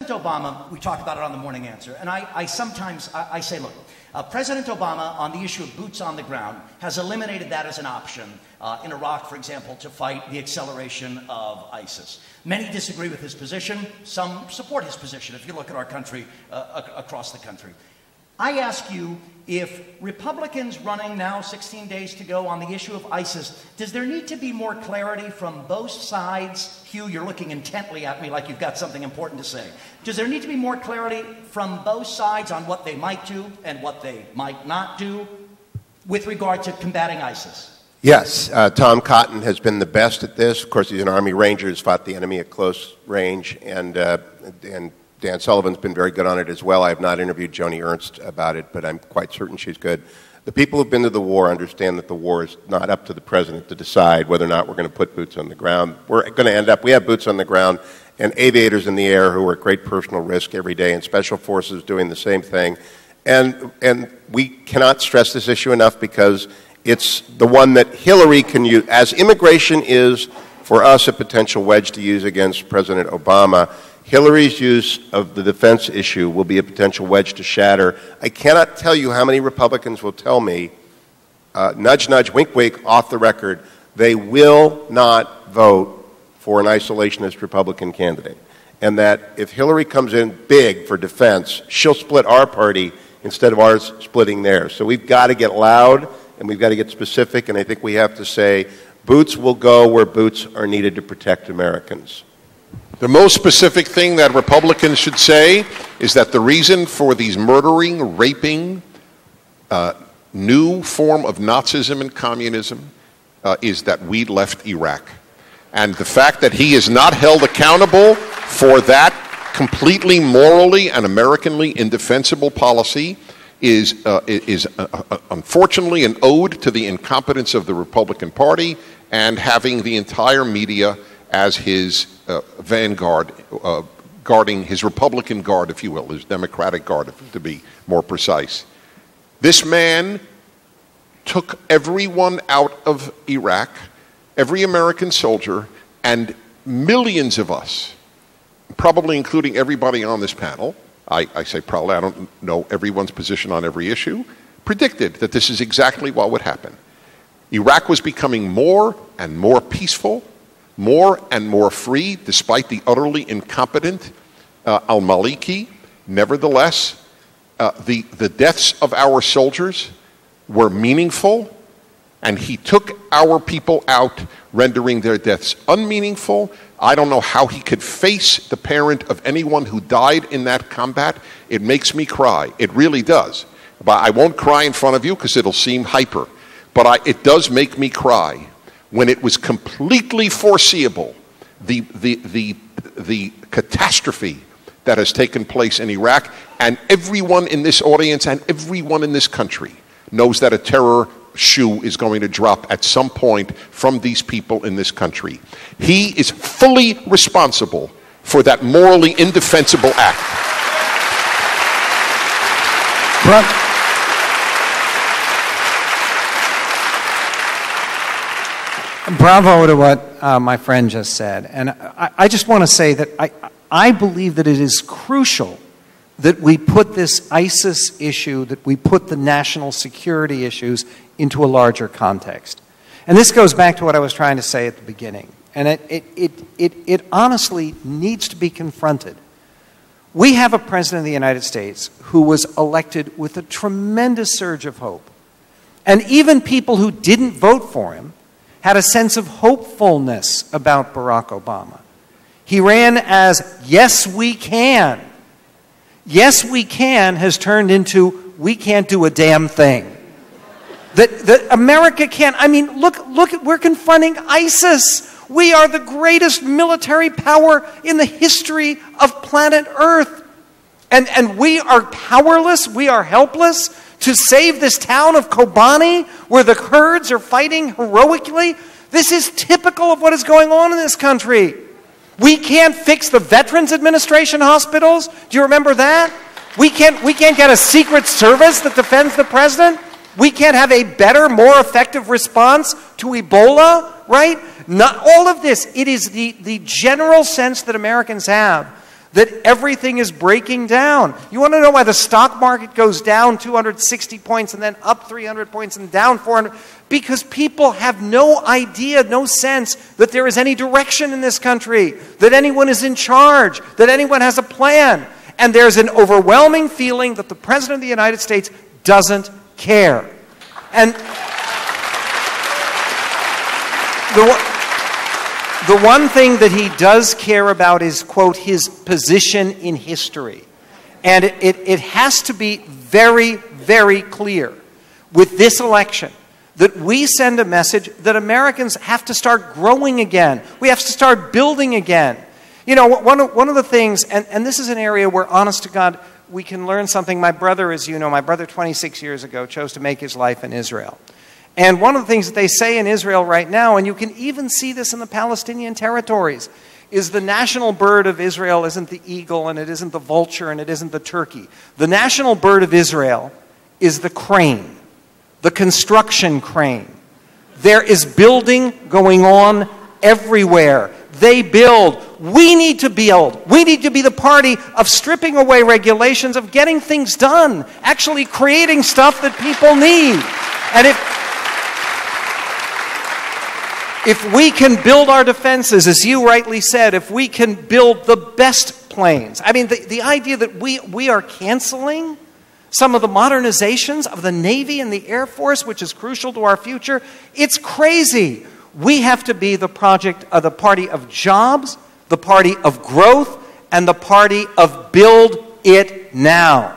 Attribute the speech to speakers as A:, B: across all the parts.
A: Obama, we talk about it on the Morning Answer, and I sometimes say, look, President Obama, on the issue of boots on the ground, has eliminated that as an option in Iraq, for example, to fight the acceleration of ISIS. Many disagree with his position. Some support his position, if you look at our country, across the country. I ask you, if Republicans running now 16 days to go on the issue of ISIS, does there need to be more clarity from both sides? Hugh, you're looking intently at me like you've got something important to say. Does there need to be more clarity from both sides on what they might do and what they might not do with regard to combating ISIS?
B: Yes, Tom Cotton has been the best at this. Of course, he's an Army Ranger who's fought the enemy at close range, and Dan Sullivan's been very good on it as well. I have not interviewed Joni Ernst about it, but I'm quite certain she's good. The people who've been to the war understand that the war is not up to the president to decide whether or not we're going to put boots on the ground. We're going to end up, we have boots on the ground and aviators in the air who are at great personal risk every day, and special forces doing the same thing. And we cannot stress this issue enough, because it's the one that Hillary can use. As immigration is, for us, a potential wedge to use against President Obama, Hillary's use of the defense issue will be a potential wedge to shatter. I cannot tell you how many Republicans will tell me, nudge, nudge, wink, wink, off the record, they will not vote for an isolationist Republican candidate. And that if Hillary comes in big for defense, she'll split our party instead of ours splitting theirs. So we've got to get loud, and we've got to get specific, and I think we have to say, boots will go where boots are needed to protect Americans.
C: The most specific thing that Republicans should say is that the reason for these murdering, raping, new form of Nazism and communism is that we left Iraq. And the fact that he is not held accountable for that completely morally and Americanly indefensible policy is unfortunately an ode to the incompetence of the Republican Party and having the entire media as his vanguard, guarding his Republican guard, if you will, his Democratic guard, to be more precise. This man took everyone out of Iraq, every American soldier, and millions of us, probably including everybody on this panel, I say probably, I don't know everyone's position on every issue, predicted that this is exactly what would happen. Iraq was becoming more and more peaceful, more and more free, despite the utterly incompetent al-Maliki. Nevertheless, the deaths of our soldiers were meaningful, and he took our people out, rendering their deaths unmeaningful. I don't know how he could face the parent of anyone who died in that combat. It makes me cry. It really does. But I won't cry in front of you because it'll seem hyper. But it does make me cry when it was completely foreseeable, the catastrophe that has taken place in Iraq, and everyone in this audience and everyone in this country knows that a terror shoe is going to drop at some point from these people in this country. He is fully responsible for that morally indefensible act.
D: Bravo to what my friend just said. And I just want to say that I believe that it is crucial that we put this ISIS issue, that we put the national security issues into a larger context. And this goes back to what I was trying to say at the beginning. And it honestly needs to be confronted. We have a president of the United States who was elected with a tremendous surge of hope. And even people who didn't vote for him had a sense of hopefulness about Barack Obama. He ran as, yes, we can. Yes, we can has turned into, we can't do a damn thing. That America can't, I mean, look, we're confronting ISIS. We are the greatest military power in the history of planet Earth. And we are powerless, we are helpless to save this town of Kobani where the Kurds are fighting heroically. This is typical of what is going on in this country. We can't fix the Veterans Administration hospitals. Do you remember that? We can't get a secret service that defends the president. We can't have a better, more effective response to Ebola, right? Not all of this. It is the general sense that Americans have that everything is breaking down. You want to know why the stock market goes down 260 points and then up 300 points and down 400? Because people have no idea, no sense that there is any direction in this country, that anyone is in charge, that anyone has a plan. And there's an overwhelming feeling that the President of the United States doesn't care. And the one thing that he does care about is, quote, his position in history. And it has to be very, very clear with this election that we send a message that Americans have to start growing again. We have to start building again. You know, one of the things, and this is an area where, honest to God, we can learn something. My brother, as you know, 26 years ago chose to make his life in Israel. And one of the things that they say in Israel right now, and you can even see this in the Palestinian territories, is the national bird of Israel isn't the eagle, and it isn't the vulture, and it isn't the turkey. The national bird of Israel is the crane, the construction crane. There is building going on everywhere. They build. We need to build. We need to be the party of stripping away regulations, of getting things done, actually creating stuff that people need. And if we can build our defenses, as you rightly said, if we can build the best planes, I mean, the idea that we are canceling some of the modernizations of the Navy and the Air Force, which is crucial to our future, it's crazy. We have to be the party of jobs, the party of growth, and the party of build it now.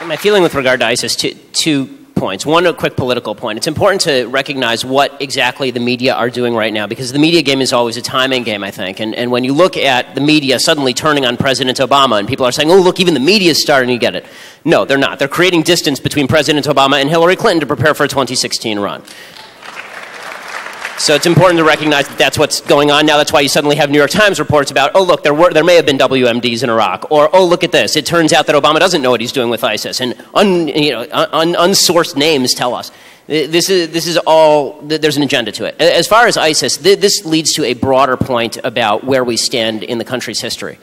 E: My feeling with regard to ISIS, two points. One, a quick political point. It's important to recognize what exactly the media are doing right now, because the media game is always a timing game, I think. And when you look at the media suddenly turning on President Obama, and people are saying, oh, look, even the media is starting to get it. No, they're not. They're creating distance between President Obama and Hillary Clinton to prepare for a 2016 run. So it's important to recognize that that's what's going on now. That's why you suddenly have New York Times reports about, oh, look, there may have been WMDs in Iraq. Or, oh, look at this. It turns out that Obama doesn't know what he's doing with ISIS. And unsourced names tell us. This is all, there's an agenda to it. As far as ISIS, this leads to a broader point about where we stand in the country's history.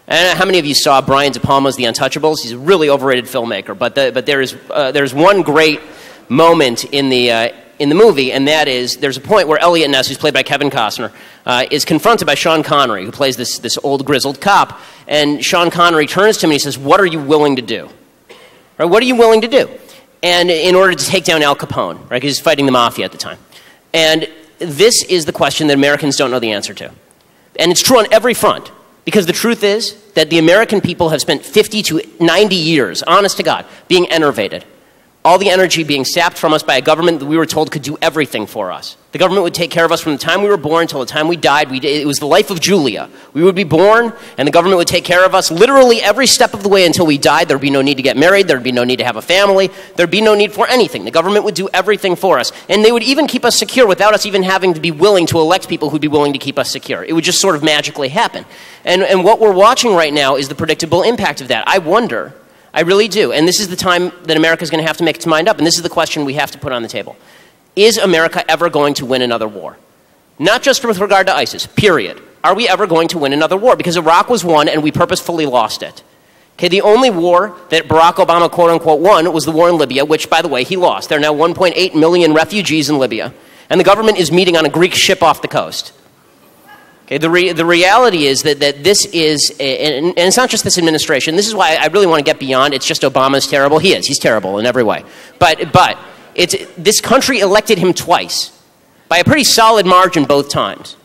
E: And how many of you saw Brian De Palma's The Untouchables? He's a really overrated filmmaker. But there's one great moment in the movie, and that is, there's a point where Elliot Ness, who's played by Kevin Costner, is confronted by Sean Connery, who plays this old grizzled cop, and Sean Connery turns to him and he says, what are you willing to do? Right, what are you willing to do? And in order to take down Al Capone, right, because he's fighting the mafia at the time. And this is the question that Americans don't know the answer to. And it's true on every front, because the truth is that the American people have spent 50 to 90 years, honest to God, being enervated. All the energy being sapped from us by a government that we were told could do everything for us. The government would take care of us from the time we were born until the time we died. It was the life of Julia. We would be born, and the government would take care of us literally every step of the way until we died. There would be no need to get married. There would be no need to have a family. There would be no need for anything. The government would do everything for us. And they would even keep us secure without us even having to be willing to elect people who would be willing to keep us secure. It would just sort of magically happen. And what we're watching right now is the predictable impact of that. I wonder, I really do. And this is the time that America is going to have to make its mind up. And this is the question we have to put on the table. Is America ever going to win another war? Not just with regard to ISIS, period. Are we ever going to win another war? Because Iraq was won and we purposefully lost it. Okay, the only war that Barack Obama, quote unquote, won was the war in Libya, which, by the way, he lost. There are now 1.8 million refugees in Libya. And the government is meeting on a Greek ship off the coast. Okay, the reality is that this is, and it's not just this administration. This is why I really want to get beyond, it's just Obama's terrible. He is. He's terrible in every way. But this country elected him twice by a pretty solid margin both times.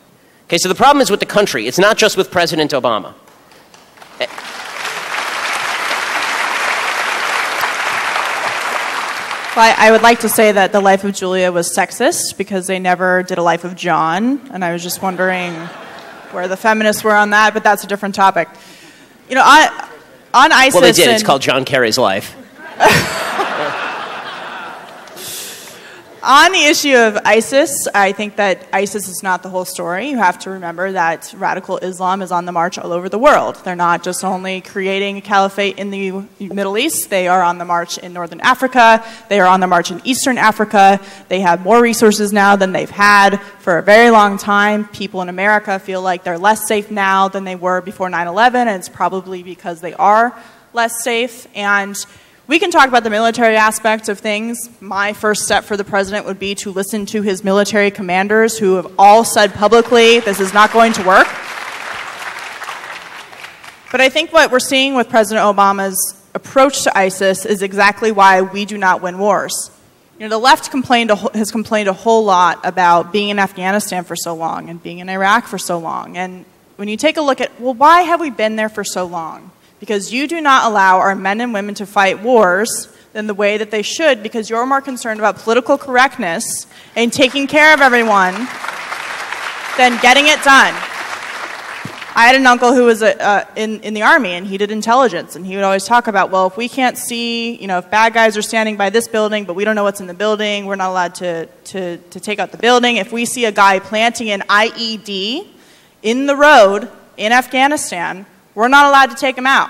E: Okay, so the problem is with the country. It's not just with President Obama.
F: Well, I would like to say that The Life of Julia was sexist because they never did A Life of John, and I was just wondering where the feminists were on that, but that's a different topic. You know, on ISIS...
E: Well, they did. It's called John Kerry's Life.
F: On the issue of ISIS, I think that ISIS is not the whole story. You have to remember that radical Islam is on the march all over the world. They're not just only creating a caliphate in the Middle East. They are on the march in Northern Africa. They are on the march in Eastern Africa. They have more resources now than they've had for a very long time. People in America feel like they're less safe now than they were before 9/11, and it's probably because they are less safe. And we can talk about the military aspect of things. My first step for the president would be to listen to his military commanders who have all said publicly this is not going to work. But I think what we're seeing with President Obama's approach to ISIS is exactly why we do not win wars. You know, the left has complained a whole lot about being in Afghanistan for so long and being in Iraq for so long. And when you take a look at, well, why have we been there for so long? Because you do not allow our men and women to fight wars in the way that they should, because you're more concerned about political correctness and taking care of everyone than getting it done. I had an uncle who was in the Army, and he did intelligence, and he would always talk about, well, if we can't see, you know, if bad guys are standing by this building, but we don't know what's in the building, we're not allowed to take out the building. If we see a guy planting an IED in the road in Afghanistan, we're not allowed to take them out.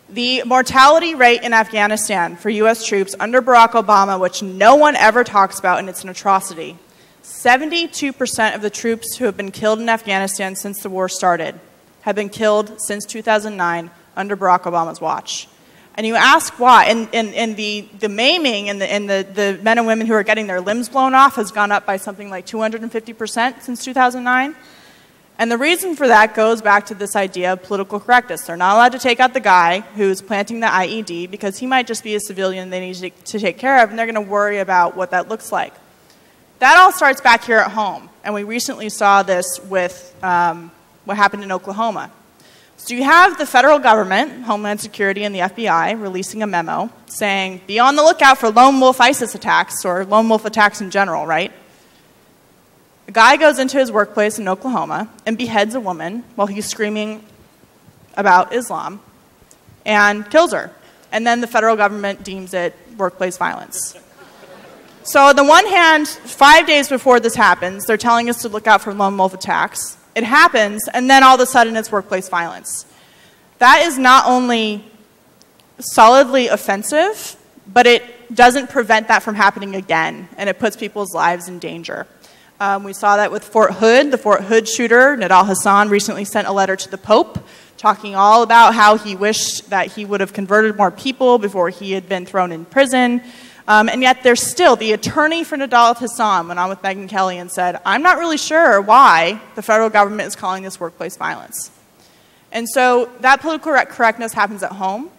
F: The mortality rate in Afghanistan for U.S. troops under Barack Obama, which no one ever talks about, and it's an atrocity, 72% of the troops who have been killed in Afghanistan since the war started have been killed since 2009 under Barack Obama's watch. And you ask why, and the maiming and the men and women who are getting their limbs blown off has gone up by something like 250% since 2009. And the reason for that goes back to this idea of political correctness. They're not allowed to take out the guy who's planting the IED because he might just be a civilian they need to take care of, and they're going to worry about what that looks like. That all starts back here at home, and we recently saw this with what happened in Oklahoma. So you have the federal government, Homeland Security, and the FBI releasing a memo saying, be on the lookout for lone wolf ISIS attacks, or lone wolf attacks in general, right? A guy goes into his workplace in Oklahoma and beheads a woman while he's screaming about Islam and kills her. And then the federal government deems it workplace violence. So on the one hand, 5 days before this happens, they're telling us to look out for lone wolf attacks. It happens, and then all of a sudden it's workplace violence. That is not only solidly offensive, but it doesn't prevent that from happening again, and it puts people's lives in danger. We saw that with Fort Hood. The Fort Hood shooter, Nidal Hassan, recently sent a letter to the Pope talking all about how he wished that he would have converted more people before he had been thrown in prison. And yet there's still, the attorney for Nidal Hassan went on with Megyn Kelly and said, I'm not really sure why the federal government is calling this workplace violence. And so that political correctness happens at home,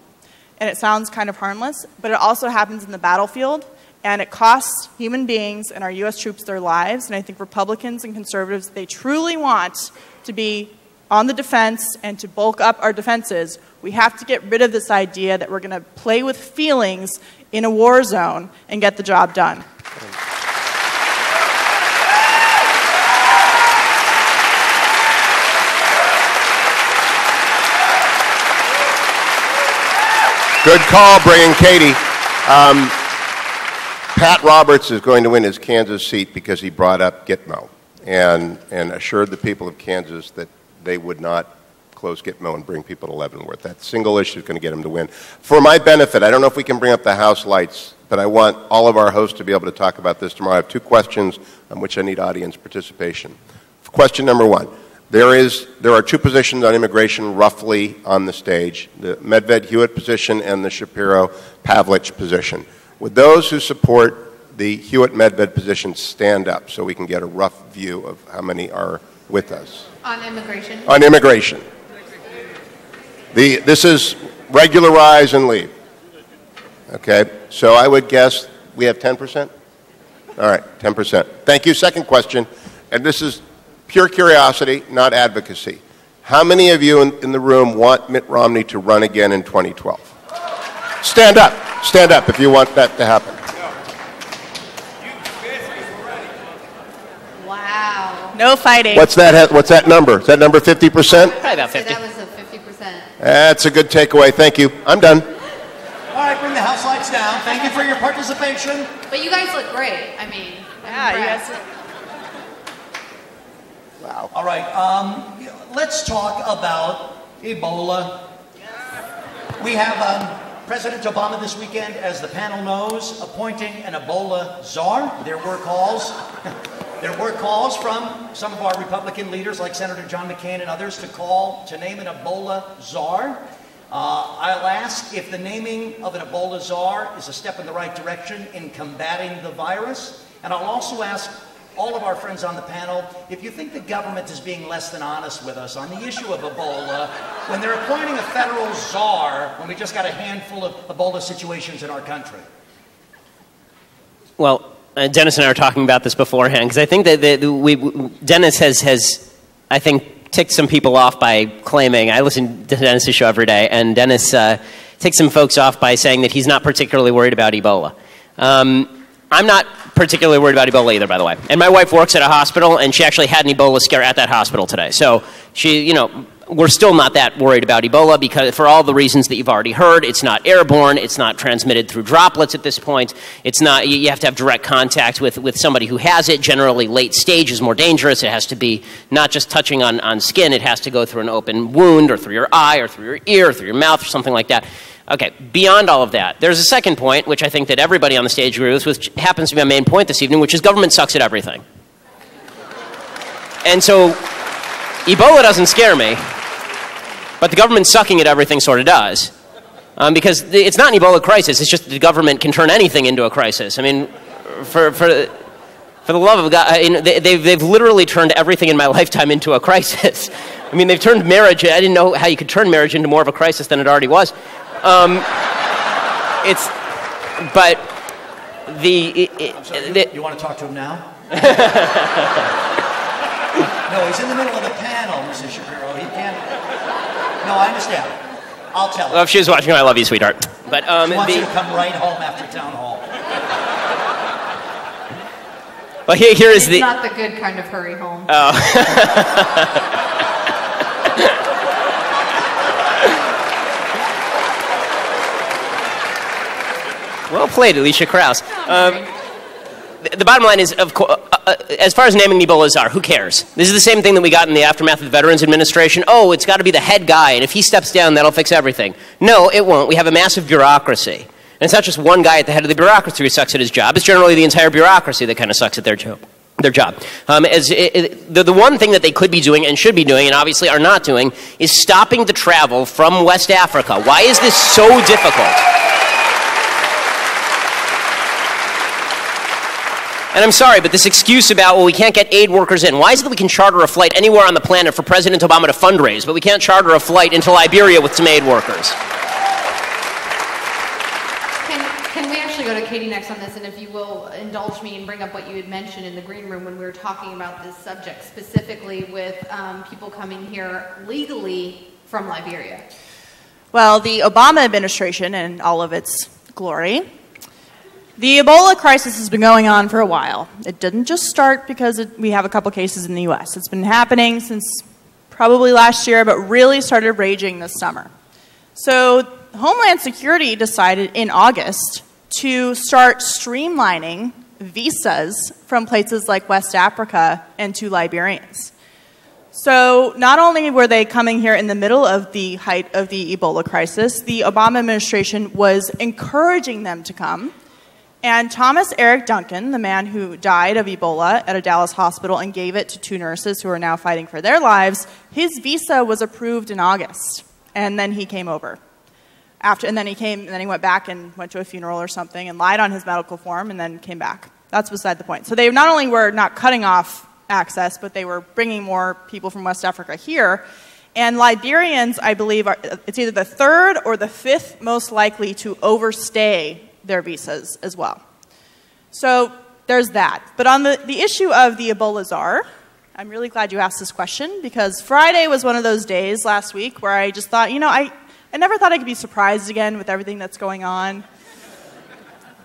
F: and it sounds kind of harmless, but it also happens in the battlefield. And it costs human beings and our U.S. troops their lives. And I think Republicans and conservatives, they truly want to be on the defense and to bulk up our defenses. We have to get rid of this idea that we're going to play with feelings in a war zone and get the job done.
B: Good call, bringing Katie. Pat Roberts is going to win his Kansas seat because he brought up Gitmo and assured the people of Kansas that they would not close Gitmo and bring people to Leavenworth. That single issue is going to get him to win. For my benefit, I don't know if we can bring up the House lights, but I want all of our hosts to be able to talk about this tomorrow. I have two questions on which I need audience participation. Question number one. There are two positions on immigration roughly on the stage, the Medved Hewitt position and the Shapiro-Pavlich position. Would those who support the Hewitt-Medved position stand up so we can get a rough view of how many are with us?
G: On immigration.
B: On immigration. This is regularize and leave. Okay, so I would guess we have 10%? All right, 10%. Thank you. Second question, and this is pure curiosity, not advocacy. How many of you in the room want Mitt Romney to run again in 2012? Stand up. Stand up if you want that to happen.
G: Wow.
F: No fighting.
B: What's that number? Is that number 50%?
E: Probably about 50.
G: So that was a 50%.
B: That's a good takeaway. Thank you. I'm done.
A: All right, bring the House lights down. down. Thank you for your participation.
G: But you guys look great. I mean,
F: Yeah, you guys.
B: Wow.
A: All right, let's talk about Ebola. We have President Obama this weekend, as the panel knows, appointing an Ebola czar. There were calls from some of our Republican leaders, like Senator John McCain and others, to name an Ebola czar. I'll ask if the naming of an Ebola czar is a step in the right direction in combating the virus. And I'll also ask all of our friends on the panel if you think the government is being less than honest with us on the issue of Ebola when they're appointing a federal czar when we just got a handful of Ebola situations in our country.
E: Well, Dennis and I were talking about this beforehand, because I think that Dennis has, I think, ticked some people off by claiming, I listen to Dennis's show every day, and Dennis ticked some folks off by saying that he's not particularly worried about Ebola. I'm not particularly worried about Ebola either, by the way. And my wife works at a hospital, and she actually had an Ebola scare at that hospital today. So we're still not that worried about Ebola because for all the reasons that you've already heard. It's not airborne. It's not transmitted through droplets at this point. It's not, you have to have direct contact with somebody who has it. Generally, late stage is more dangerous. It has to be not just touching on skin. It has to go through an open wound or through your eye or through your ear or through your mouth or something like that. Okay, beyond all of that, there's a second point, which I think that everybody on the stage agrees with, which happens to be my main point this evening, which is government sucks at everything. And so, Ebola doesn't scare me, but the government sucking at everything sort of does. Because it's not an Ebola crisis, it's just that the government can turn anything into a crisis. I mean, for the love of God, they've literally turned everything in my lifetime into a crisis. I mean, they've turned marriage, I didn't know how you could turn marriage into more of a crisis than it already was. You
A: want to talk to him now? No, he's in the middle of the panel, Mrs. Shapiro. He can't. No, I understand. I'll tell him.
E: Well, if she was watching, I love you, sweetheart. But
A: she wants you to come right home after town hall.
E: Well, here is
G: it's not the good kind of hurry home.
E: Oh. Well played, Alicia Krause. The bottom line is, of course, as far as naming Ebola czar, who cares? This is the same thing that we got in the aftermath of the Veterans Administration. Oh, it's got to be the head guy, and if he steps down, that'll fix everything. No, it won't. We have a massive bureaucracy. And it's not just one guy at the head of the bureaucracy who sucks at his job. It's generally the entire bureaucracy that kind of sucks at their job. The one thing that they could be doing and should be doing, and obviously are not doing, is stopping the travel from West Africa. Why is this so difficult? And I'm sorry, but this excuse about, well, we can't get aid workers in. Why is it that we can charter a flight anywhere on the planet for President Obama to fundraise, but we can't charter a flight into Liberia with some aid workers?
G: Can we actually go to Katie next on this, and if you will indulge me and bring up what you had mentioned in the green room when we were talking about this subject, specifically with people coming here legally from Liberia?
F: Well, the Obama administration in all of its glory, the Ebola crisis has been going on for a while. It didn't just start because we have a couple cases in the U.S. It's been happening since probably last year, but really started raging this summer. So Homeland Security decided in August to start streamlining visas from places like West Africa and to Liberians. So not only were they coming here in the middle of the height of the Ebola crisis, the Obama administration was encouraging them to come. And Thomas Eric Duncan, the man who died of Ebola at a Dallas hospital and gave it to 2 nurses who are now fighting for their lives, his visa was approved in August. And then he came over. And then he went back and went to a funeral or something and lied on his medical form and then came back. That's beside the point. So they not only were not cutting off access, but they were bringing more people from West Africa here. And Liberians, I believe, it's either the 3rd or the 5th most likely to overstay their visas as well. So there's that. But on the issue of the Ebola czar, I'm really glad you asked this question because Friday was one of those days last week where I just thought, I never thought I could be surprised again with everything that's going on.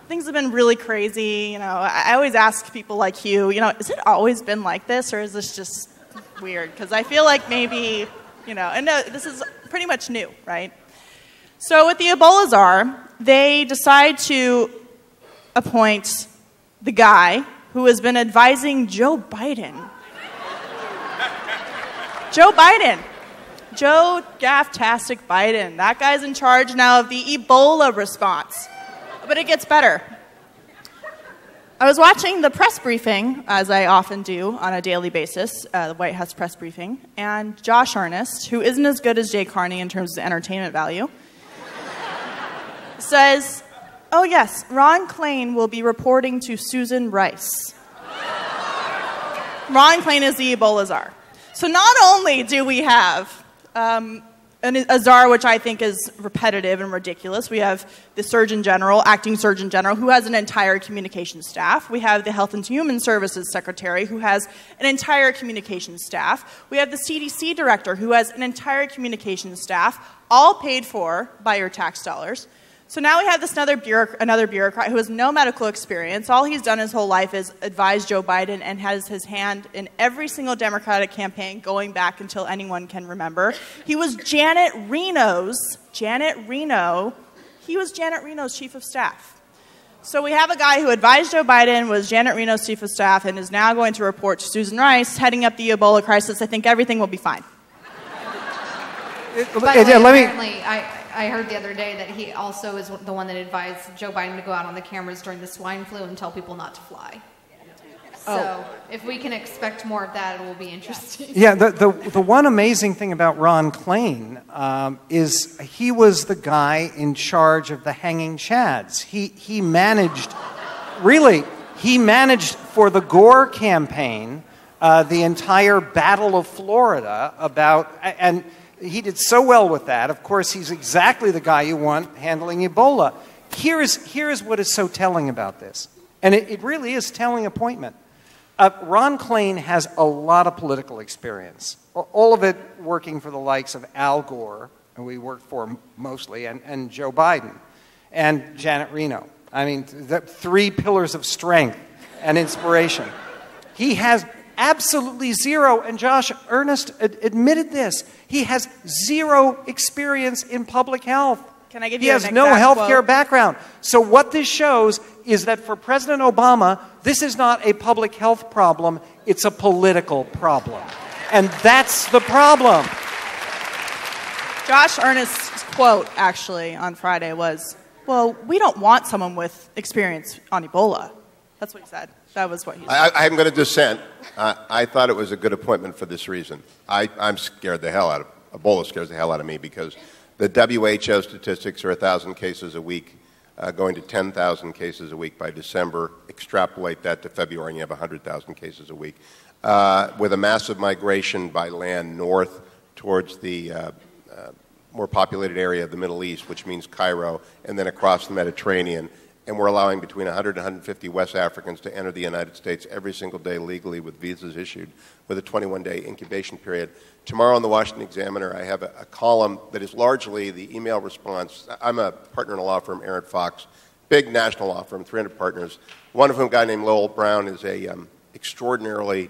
F: Things have been really crazy. I always ask people like Hugh, has it always been like this or is this just weird? Because I feel like maybe, and no, this is pretty much new, right? So with the Ebola czar, they decide to appoint the guy who has been advising Joe Biden. Joe Biden. Joe Gaff-tastic Biden. That guy's in charge now of the Ebola response. But it gets better. I was watching the press briefing, as I often do on a daily basis, the White House press briefing, and Josh Earnest, who isn't as good as Jay Carney in terms of entertainment value, says, "Oh yes, Ron Klain will be reporting to Susan Rice." Ron Klain is the Ebola czar. So not only do we have a czar, which I think is repetitive and ridiculous. We have the Surgeon General, acting Surgeon General, who has an entire communications staff. We have the Health and Human Services Secretary, who has an entire communications staff. We have the CDC Director, who has an entire communications staff, all paid for by your tax dollars. So now we have this another bureaucrat who has no medical experience. All he's done his whole life is advise Joe Biden and has his hand in every single Democratic campaign going back until anyone can remember. He was Janet Reno's chief of staff. So we have a guy who advised Joe Biden, was Janet Reno's chief of staff, and is now going to report to Susan Rice, heading up the Ebola crisis. I think everything will be fine.
G: Apparently, I heard the other day that he also is the one that advised Joe Biden to go out on the cameras during the swine flu and tell people not to fly. So if we can expect more of that, it will be interesting.
D: Yeah, the one amazing thing about Ron Klain is he was the guy in charge of the hanging chads. He managed for the Gore campaign the entire Battle of Florida and he did so well with that. Of course, he's exactly the guy you want handling Ebola. Here is what is so telling about this. And it really is telling a appointment. Ron Klain has a lot of political experience. All of it working for the likes of Al Gore, who we worked for mostly, and Joe Biden, and Janet Reno. I mean, the three pillars of strength and inspiration. He has absolutely zero, and Josh Earnest admitted this. He has zero experience in public health.
F: Can I give
D: you
F: He
D: has
F: an
D: no healthcare
F: quote?
D: background. So what this shows is that for President Obama, this is not a public health problem, it's a political problem. And that's the problem.
F: Josh Earnest's quote, actually, on Friday was, "Well, we don't want someone with experience on Ebola." That's what he said. That was what he said.
B: I'm going to dissent. I thought it was a good appointment for this reason. I'm scared the hell out of Ebola scares the hell out of me because the WHO statistics are 1,000 cases a week, going to 10,000 cases a week by December. Extrapolate that to February, and you have 100,000 cases a week. With a massive migration by land north towards the more populated area of the Middle East, which means Cairo, and then across the Mediterranean. And we're allowing between 100 and 150 West Africans to enter the United States every single day legally with visas issued with a 21-day incubation period. Tomorrow in the Washington Examiner, I have a column that is largely the email response. I'm a partner in a law firm, Aaron Fox, big national law firm, 300 partners, one of whom, a guy named Lowell Brown, is a extraordinarily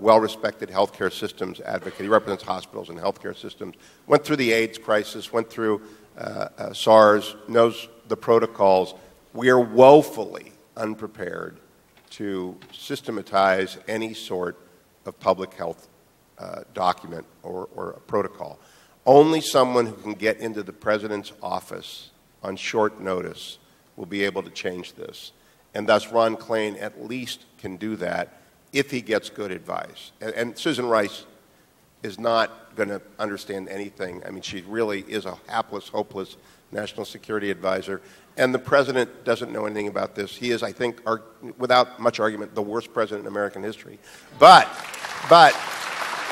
B: well-respected healthcare systems advocate. He represents hospitals and healthcare systems, went through the AIDS crisis, went through SARS, knows the protocols. We are woefully unprepared to systematize any sort of public health document or a protocol. Only someone who can get into the president's office on short notice will be able to change this. And thus Ron Klain at least can do that if he gets good advice. And Susan Rice is not going to understand anything. I mean, she really is a hapless, hopeless national security advisor. And the president doesn't know anything about this. He is, I think, without much argument, the worst president in American history. But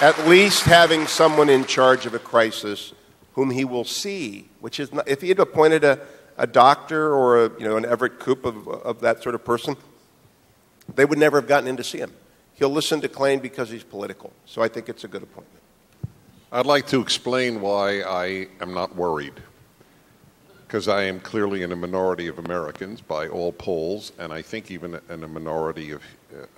B: at least having someone in charge of a crisis whom he will see, which is not, if he had appointed a doctor or an Everett Koop of that sort of person, they would never have gotten in to see him. He'll listen to Klain because he's political. So I think it's a good appointment.
C: I'd like to explain why I am not worried. Because I am clearly in a minority of Americans by all polls, and I think even in a minority of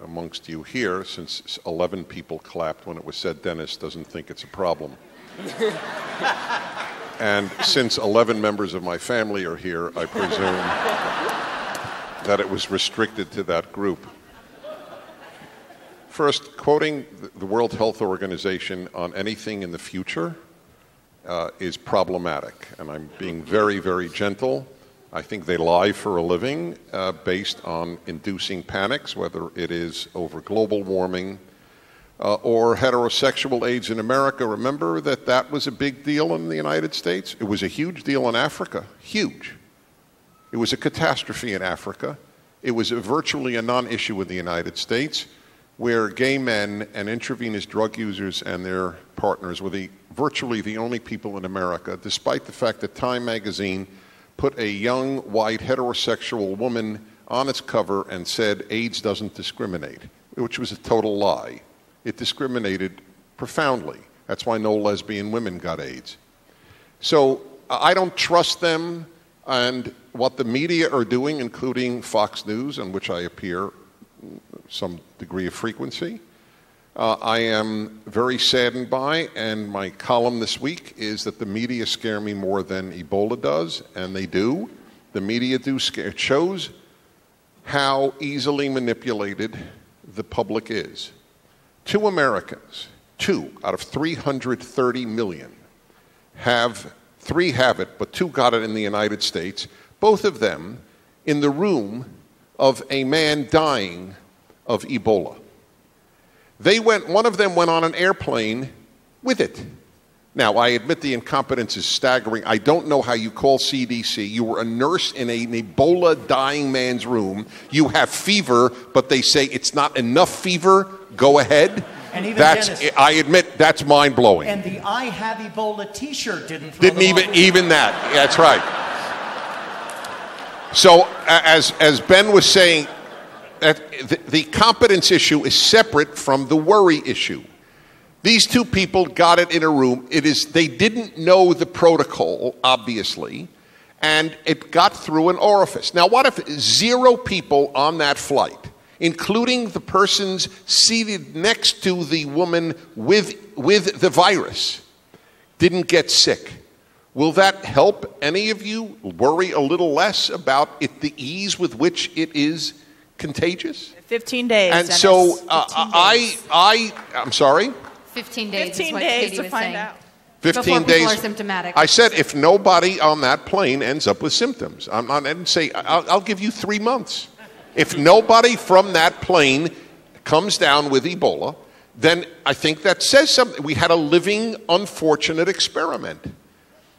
C: amongst you here, since 11 people clapped when it was said Dennis doesn't think it's a problem. And since 11 members of my family are here, I presume that it was restricted to that group. First, quoting the World Health Organization on anything in the future is problematic. And I'm being very, very gentle. I think they lie for a living based on inducing panics, whether it is over global warming or heterosexual AIDS in America. Remember that was a big deal in the United States? It was a huge deal in Africa. Huge. It was a catastrophe in Africa. It was virtually a non-issue in the United States, where gay men and intravenous drug users and their partners were virtually the only people in America, despite the fact that Time magazine put a young, white, heterosexual woman on its cover and said AIDS doesn't discriminate, which was a total lie. It discriminated profoundly. That's why no lesbian women got AIDS. So I don't trust them, and what the media are doing, including Fox News, on which I appear some degree of frequency, I am very saddened by, and my column this week is that the media scare me more than Ebola does, and they do. The media do scare. It shows how easily manipulated the public is. 2 Americans, 2 out of 330 million, 3 have it, but 2 got it in the United States, both of them in the room of a man dying of Ebola. One of them went on an airplane with it. Now, I admit the incompetence is staggering. I don't know how you call CDC. You were a nurse in an Ebola dying man's room. You have fever, but they say it's not enough fever. Go ahead.
A: And even Dennis,
C: I admit that's mind-blowing.
A: And the I Have Ebola t-shirt didn't
C: even that. That's right. So, as Ben was saying, the competence issue is separate from the worry issue. These 2 people got it in a room. They didn't know the protocol, obviously, and it got through an orifice. Now, what if 0 people on that flight, including the persons seated next to the woman with the virus, didn't get sick? Will that help any of you worry a little less about the ease with which it is contagious?
F: 15 days.
C: And
F: Dennis.
C: so
F: 15 days.
C: I'm sorry?
G: 15 days
F: 15
G: is what
F: days
G: Katie
F: to
G: was
F: find
G: saying.
F: out.
C: 15
G: Before
C: days.
G: people are symptomatic.
C: I said if nobody on that plane ends up with symptoms. I didn't say, I'll give you 3 months. If nobody from that plane comes down with Ebola, then I think that says something. We had a living, unfortunate experiment.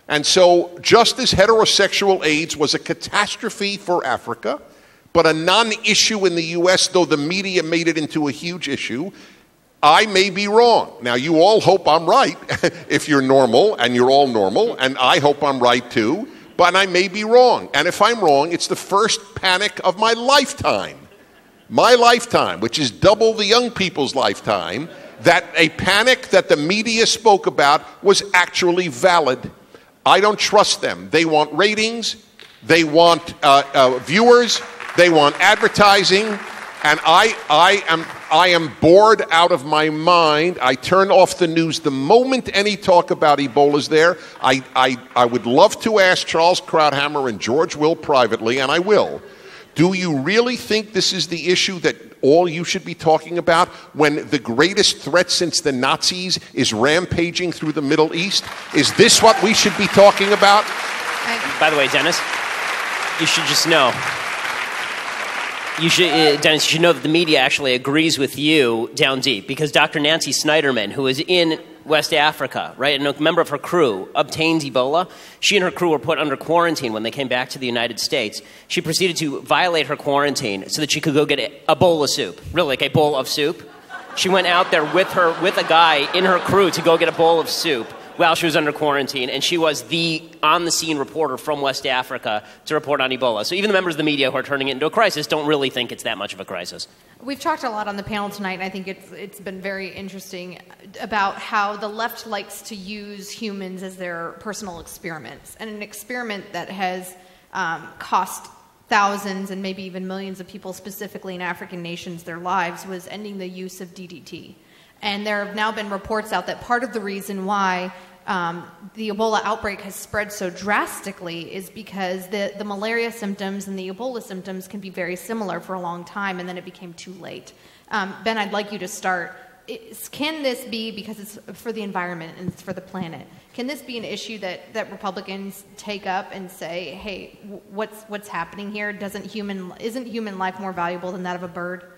C: And so just as heterosexual AIDS was a catastrophe for Africa, but a non-issue in the U.S., though the media made it into a huge issue, I may be wrong. Now, you all hope I'm right if you're normal, and you're all normal, and I hope I'm right too, but I may be wrong. And if I'm wrong, it's the first panic of my lifetime, which is double the young people's lifetime, that a panic that the media spoke about was actually valid. I don't trust them. They want ratings, they want viewers, they want advertising, and I am bored out of my mind. I turn off the news the moment any talk about Ebola is there. I would love to ask Charles Krauthammer and George Will privately, and I will. Do you really think this is the issue that all you should be talking about when the greatest threat since the Nazis is rampaging through the Middle East? Is this what we should be talking about?
E: By the way, Dennis, you should just know. Dennis, you should know that the media actually agrees with you down deep, because Dr. Nancy Snyderman, who is in West Africa, right, and a member of her crew obtained Ebola. She and her crew were put under quarantine when they came back to the United States. She proceeded to violate her quarantine so that she could go get a bowl of soup, really like a bowl of soup. She went out there with a guy in her crew to go get a bowl of soup while she was under quarantine, and she was the on-the-scene reporter from West Africa to report on Ebola. So even the members of the media who are turning it into a crisis don't really think it's that much of a crisis.
G: We've talked a lot on the panel tonight, and I think it's been very interesting about how the left likes to use humans as their personal experiments. And an experiment that has cost thousands and maybe even millions of people, specifically in African nations, their lives, was ending the use of DDT. And there have now been reports out that part of the reason why the Ebola outbreak has spread so drastically is because the malaria symptoms and the Ebola symptoms can be very similar for a long time, and then it became too late. Ben, I'd like you to start. Can this be, because it's for the environment and it's for the planet, can this be an issue that Republicans take up and say, hey, what's happening here? Isn't human life more valuable than that of a bird?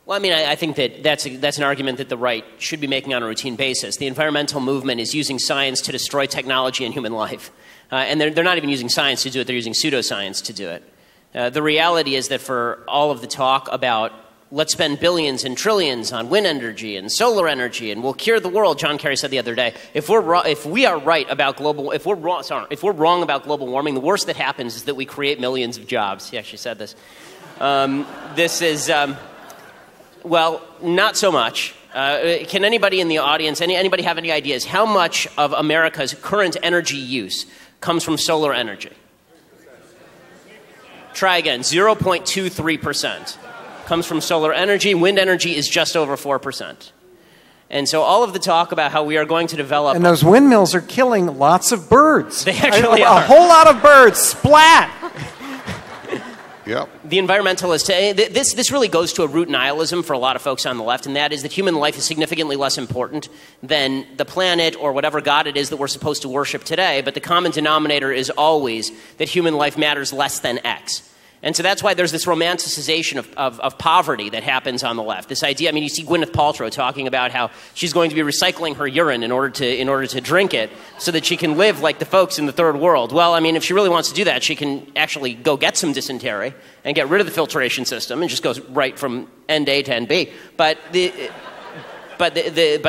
E: Well, I mean, I think that's an argument that the right should be making on a routine basis. The environmental movement is using science to destroy technology and human life. And they're not even using science to do it, they're using pseudoscience to do it. The reality is that for all of the talk about let's spend billions and trillions on wind energy and solar energy and we'll cure the world, John Kerry said the other day, if we're wrong about global warming, the worst that happens is that we create millions of jobs. He actually said this. This is... Well, not so much. Can anybody in the audience, anybody have any ideas how much of America's current energy use comes from solar energy? Try again, 0.23% comes from solar energy. Wind energy is just over 4%. And so all of the talk about how we are going to develop...
D: And those windmills are killing lots of birds.
E: They actually are.
D: A whole lot of birds, splat!
C: Yep.
E: The environmentalists, this really goes to a root nihilism for a lot of folks on the left, and that is that human life is significantly less important than the planet or whatever God it is that we're supposed to worship today, but the common denominator is always that human life matters less than X. And so that's why there's this romanticization of poverty that happens on the left. This idea, I mean, you see Gwyneth Paltrow talking about how she's going to be recycling her urine in order to drink it so that she can live like the folks in the third world. Well, I mean, if she really wants to do that, she can actually go get some dysentery and get rid of the filtration system and just goes right from end A to end B. But the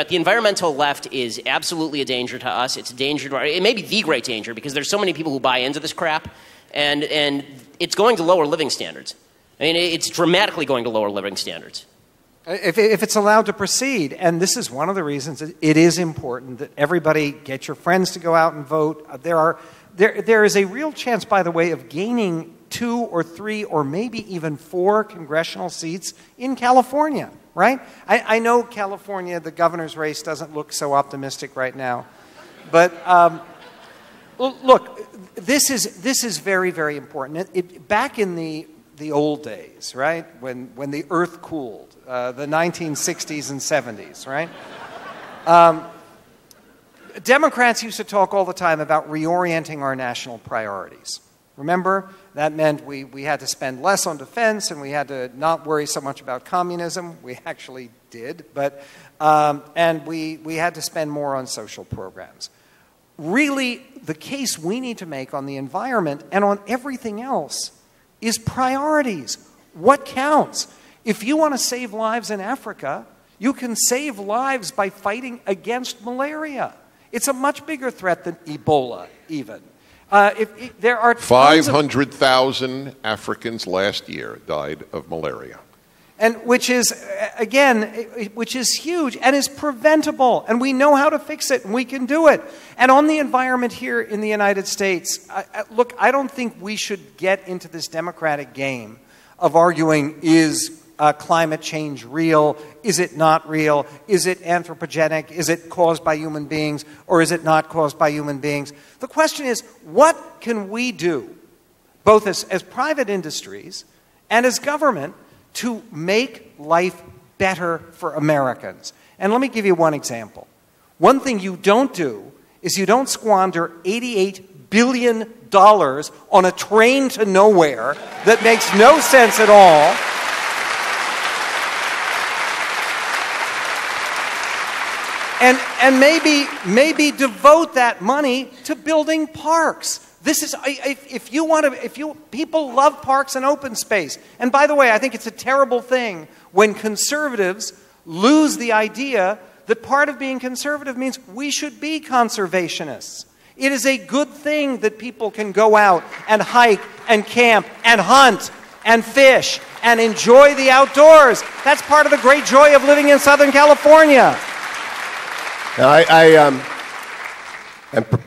E: environmental left is absolutely a danger to us. It's a danger to it may be the great danger because there's so many people who buy into this crap, and it's going to lower living standards. I mean, it's dramatically going to lower living standards.
D: If it's allowed to proceed, and this is one of the reasons it is important that everybody get your friends to go out and vote. There is a real chance, by the way, of gaining 2 or 3 or maybe even 4 congressional seats in California, right? I know California, the governor's race doesn't look so optimistic right now. But look, this is very, very important. Back in the old days, right, when the earth cooled, the 1960s and 70s, right? Democrats used to talk all the time about reorienting our national priorities. Remember, that meant we had to spend less on defense and we had to not worry so much about communism. We actually did, but and we had to spend more on social programs. Really, the case we need to make on the environment and on everything else is priorities. What counts? If you want to save lives in Africa, you can save lives by fighting against malaria. It's a much bigger threat than Ebola, even. There are
C: 500,000 Africans last year died of malaria.
D: And which is huge and is preventable. And we know how to fix it, and we can do it. And on the environment here in the United States, look, I don't think we should get into this democratic game of arguing, is climate change real? Is it not real? Is it anthropogenic? Is it caused by human beings? Or is it not caused by human beings? The question is, what can we do, both as private industries and as government, to make life better for Americans? And let me give you one example. One thing you don't do is you don't squander $88 billion on a train to nowhere that makes no sense at all. And maybe devote that money to building parks. This is, people love parks and open space. And by the way, I think it's a terrible thing when conservatives lose the idea that part of being conservative means we should be conservationists. It is a good thing that people can go out and hike and camp and hunt and fish and enjoy the outdoors. That's part of the great joy of living in Southern California.
B: Now,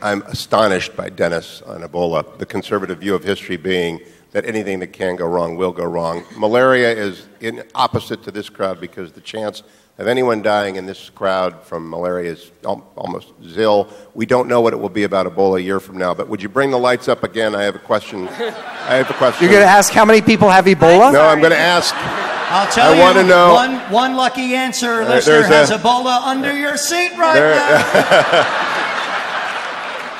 B: I'm astonished by Dennis on Ebola, the conservative view of history being that anything that can go wrong will go wrong. Malaria is opposite to this crowd because the chance of anyone dying in this crowd from malaria is almost zil. We don't know what it will be about Ebola a year from now. But would you bring the lights up again? I have a question. You're
D: going to ask how many people have Ebola?
B: No, I'm going to ask.
A: I'll tell
B: I want to know.
A: One lucky answer, listener, has Ebola under your seat right now.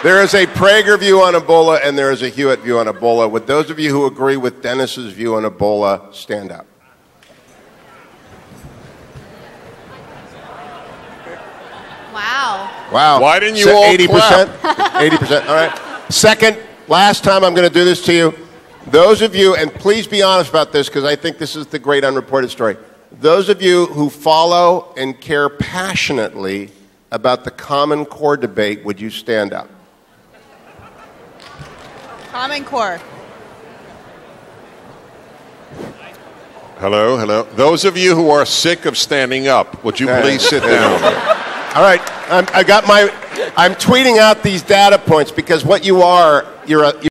B: There is a Prager view on Ebola and there is a Hewitt view on Ebola. Would those of you who agree with Dennis's view on Ebola stand up? Wow.
C: Why didn't you all
B: 80%?
C: clap?
B: 80%. All right. Second, last time I'm going to do this to you. Those of you, and please be honest about this because I think this is the great unreported story. Those of you who follow and care passionately about the Common Core debate, would you stand up?
F: Common Core.
C: Hello, hello. Those of you who are sick of standing up, would you please sit down?
B: All right, I'm tweeting out these data points because what you are, you're